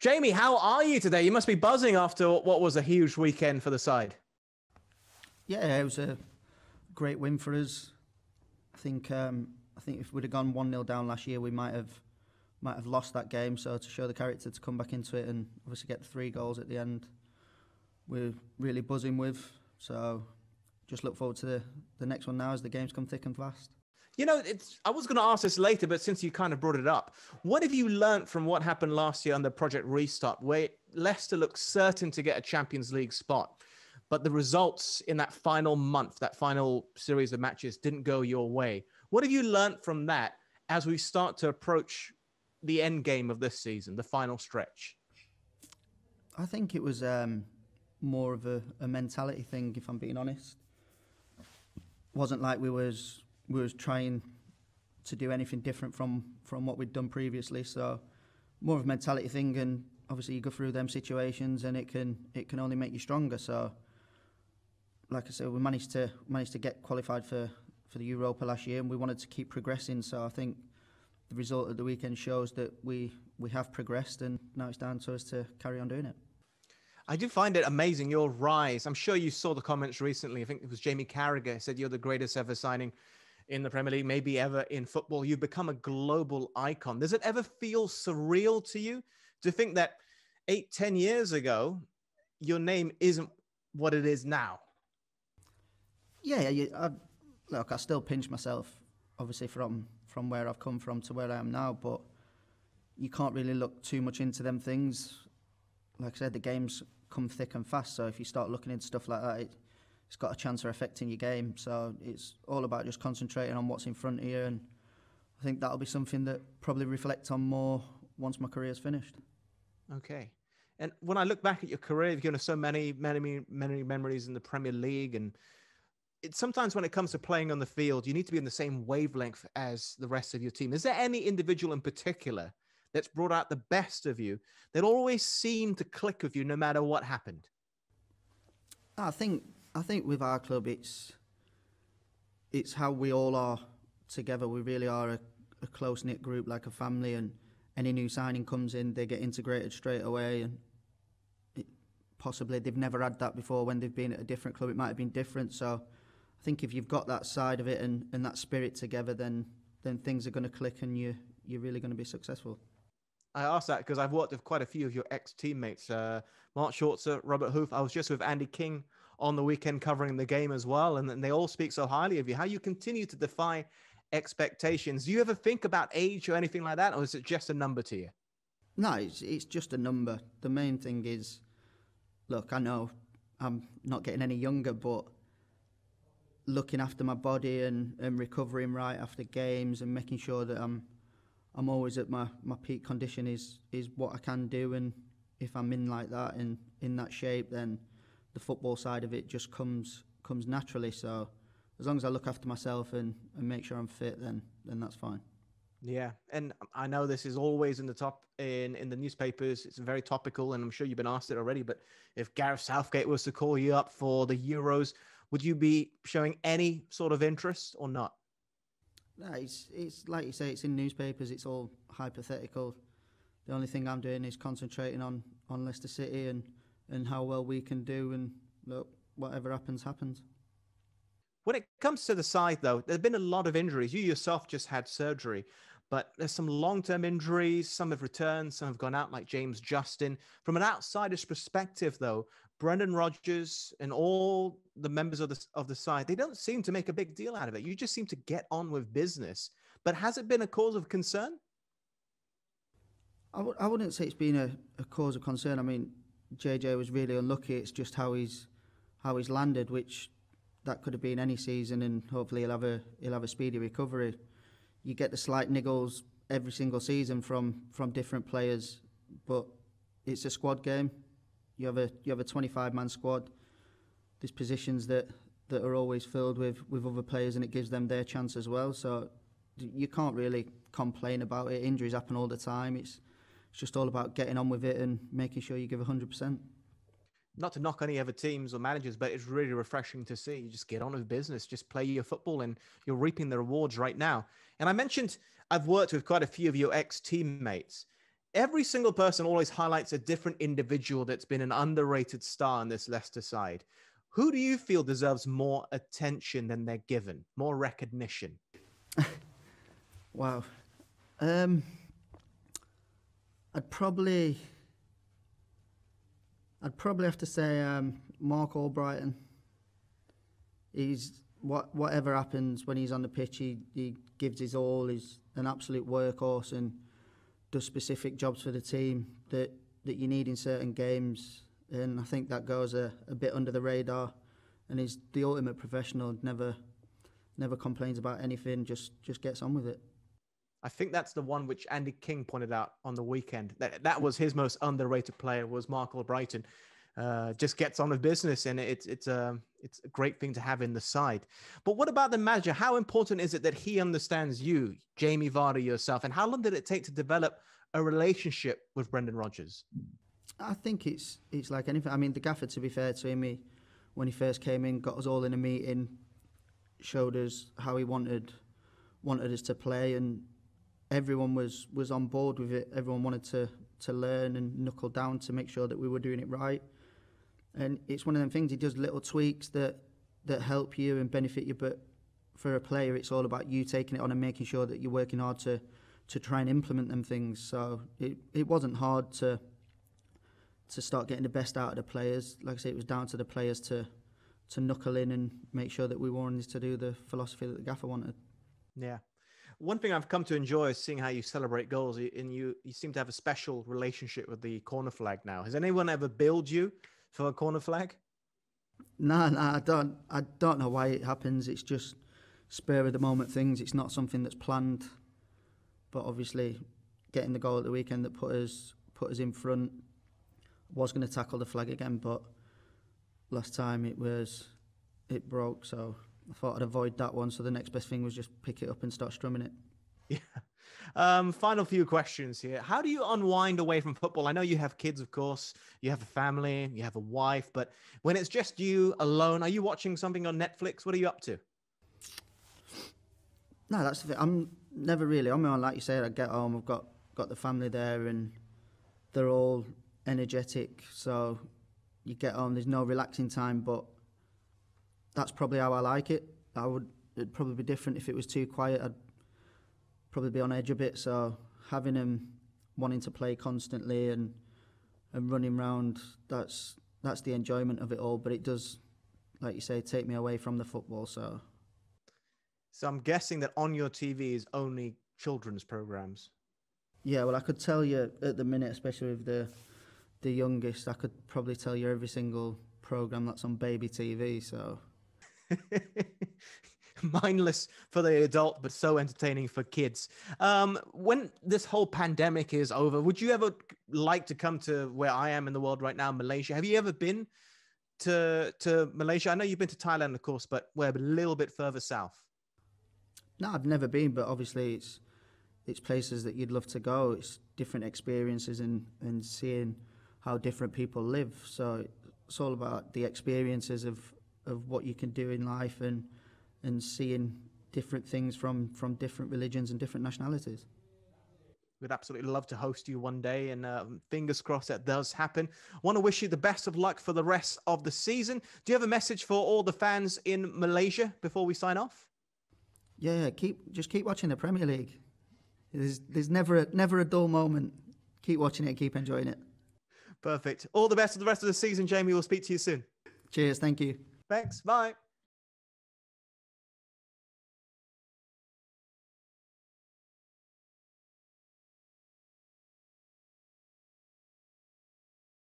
Jamie, how are you today? You must be buzzing after what was a huge weekend for the side. Yeah, it was a great win for us. I think if we'd have gone 1-0 down last year, we might have lost that game. So to show the character to come back into it and obviously get the 3 goals at the end, we're really buzzing with. So just look forward to the next one now as the games come thick and fast. You know, I was going to ask this later, but since you kind of brought it up, what have you learnt from what happened last year under Project Restart, where Leicester looked certain to get a Champions League spot, but the results in that final month, that final series of matches didn't go your way? What have you learnt from that as we start to approach the end game of this season, the final stretch? I think it was more of a mentality thing, if I'm being honest. It wasn't like we was trying to do anything different from what we'd done previously. So more of a mentality thing, and obviously you go through them situations and it can only make you stronger. So like I said, we managed to get qualified for the Europa last year, and we wanted to keep progressing. So I think the result of the weekend shows that we have progressed, and now it's down to us to carry on doing it. I do find it amazing, your rise. I'm sure you saw the comments recently. I think it was Jamie Carragher said you're the greatest ever signing in the Premier League, maybe ever in football. You've become a global icon. Does it ever feel surreal to you to think that 8-10 years ago, your name isn't what it is now? Yeah, look, I still pinch myself, obviously, from where I've come from to where I am now, but you can't really look too much into them things. Like I said, the games come thick and fast, so if you start looking into stuff like that, it's got a chance of affecting your game. So it's all about just concentrating on what's in front of you, and I think that'll be something that probably reflect on more once my career's finished. Okay. And when I look back at your career, you've given us so many memories in the Premier League, and sometimes when it comes to playing on the field, you need to be in the same wavelength as the rest of your team. Is there any individual in particular that's brought out the best of you that always seemed to click with you no matter what happened? I think with our club, it's how we all are together. We really are a close-knit group, like a family, and any new signing comes in, they get integrated straight away, and possibly they've never had that before. When they've been at a different club, it might have been different. So I think if you've got that side of it and that spirit together, then things are going to click and you're really going to be successful. I asked that because I've worked with quite a few of your ex-teammates, Mark Schwarzer, Robert Hoof. I was just with Andy King on the weekend covering the game as well, and they all speak so highly of you. How you continue to defy expectations. Do you ever think about age or anything like that, or is it just a number to you? No, it's just a number. The main thing is, look, I know I'm not getting any younger, but looking after my body and recovering right after games and making sure that I'm always at my peak condition is what I can do. And if I'm in like that and in that shape, then the football side of it just comes naturally. So as long as I look after myself and make sure I'm fit, then that's fine. Yeah, and I know this is always in the top in the newspapers. It's very topical, and I'm sure you've been asked it already. But if Gareth Southgate was to call you up for the Euros, would you be showing any sort of interest or not? No, it's like you say, it's in newspapers. It's all hypothetical. The only thing I'm doing is concentrating on Leicester City and how well we can do. And look, whatever happens, happens. When it comes to the side, though, there have been a lot of injuries. You yourself just had surgery, but there's some long-term injuries. Some have returned, some have gone out, like James Justin. From an outsider's perspective, though, Brendan Rodgers and all the members of the side, they don't seem to make a big deal out of it. You just seem to get on with business. But has it been a cause of concern? I wouldn't say it's been a cause of concern. I mean, JJ was really unlucky. It's just how he's landed, which that could have been any season, and hopefully he'll have a speedy recovery. You get the slight niggles every single season from different players, but it's a squad game. You have a 25-man squad. There's positions that are always filled with other players, and it gives them their chance as well. So you can't really complain about it. Injuries happen all the time. It's just all about getting on with it and making sure you give 100%. Not to knock any other teams or managers, but it's really refreshing to see. You just get on with business, just play your football, and you're reaping the rewards right now. And I mentioned I've worked with quite a few of your ex-teammates. every single person always highlights a different individual that's been an underrated star on this Leicester side. Who do you feel deserves more attention than they're given, more recognition? Wow. I'd probably have to say Mark Albrighton. He's whatever happens when he's on the pitch, he gives his all. He's an absolute workhorse and does specific jobs for the team that you need in certain games. And I think that goes a bit under the radar. And he's the ultimate professional. Never complains about anything. Just gets on with it. I think that's the one which Andy King pointed out on the weekend. That was his most underrated player, was Mark Albrighton. Just gets on with business, and it's a great thing to have in the side. But what about the manager? How important is it that he understands you, Jamie Vardy, yourself, and how long did it take to develop a relationship with Brendan Rodgers? I think it's like anything. I mean, the gaffer, to be fair to him, when he first came in, got us all in a meeting, showed us how he wanted us to play, and everyone was on board with it. Everyone wanted to learn and knuckle down to make sure that we were doing it right. And it's one of them things, he does little tweaks that help you and benefit you, but for a player, it's all about you taking it on and making sure that you're working hard to try and implement them things. So it wasn't hard to start getting the best out of the players. Like I say, it was down to the players to knuckle in and make sure that we wanted to do the philosophy that the gaffer wanted. Yeah. One thing I've come to enjoy is seeing how you celebrate goals, and you seem to have a special relationship with the corner flag now. Has anyone ever billed you for a corner flag? No, I don't know why it happens. It's just spur of the moment things. It's not something that's planned. But obviously, getting the goal at the weekend that put us in front, was going to tackle the flag again, but last time it broke, so I thought I'd avoid that one. So the next best thing was just pick it up and start strumming it. Yeah. Final few questions here. How do you unwind away from football? I know you have kids, of course. You have a family, you have a wife, but when it's just you alone, are you watching something on Netflix? What are you up to? No, that's the thing. I'm never really on my own. Like you said, I get home, I've got the family there, and they're all energetic. So you get home, there's no relaxing time, but that's probably how I like it. It'd probably be different if it was too quiet. I'd probably be on edge a bit. So having them wanting to play constantly and running around, that's the enjoyment of it all. But it does, like you say, take me away from the football. So I'm guessing that on your TV is only children's programs. Yeah, well, I could tell you at the minute, especially with the youngest, I could probably tell you every single program that's on baby TV. So mindless for the adult, but so entertaining for kids. When this whole pandemic is over, would you ever like to come to where I am in the world right now, Malaysia? Have you ever been to Malaysia? I know you've been to Thailand, of course, but we're a little bit further south. No, I've never been, but obviously it's places that you'd love to go. It's different experiences and seeing how different people live. So it's all about the experiences of what you can do in life and seeing different things from different religions and different nationalities. We'd absolutely love to host you one day, and fingers crossed that does happen. Want to wish you the best of luck for the rest of the season. Do you have a message for all the fans in Malaysia before we sign off? Yeah, just keep watching the Premier League. There's never a dull moment. Keep watching it, keep enjoying it. Perfect. All the best for the rest of the season, Jamie. We'll speak to you soon. Cheers, thank you. Thanks, bye.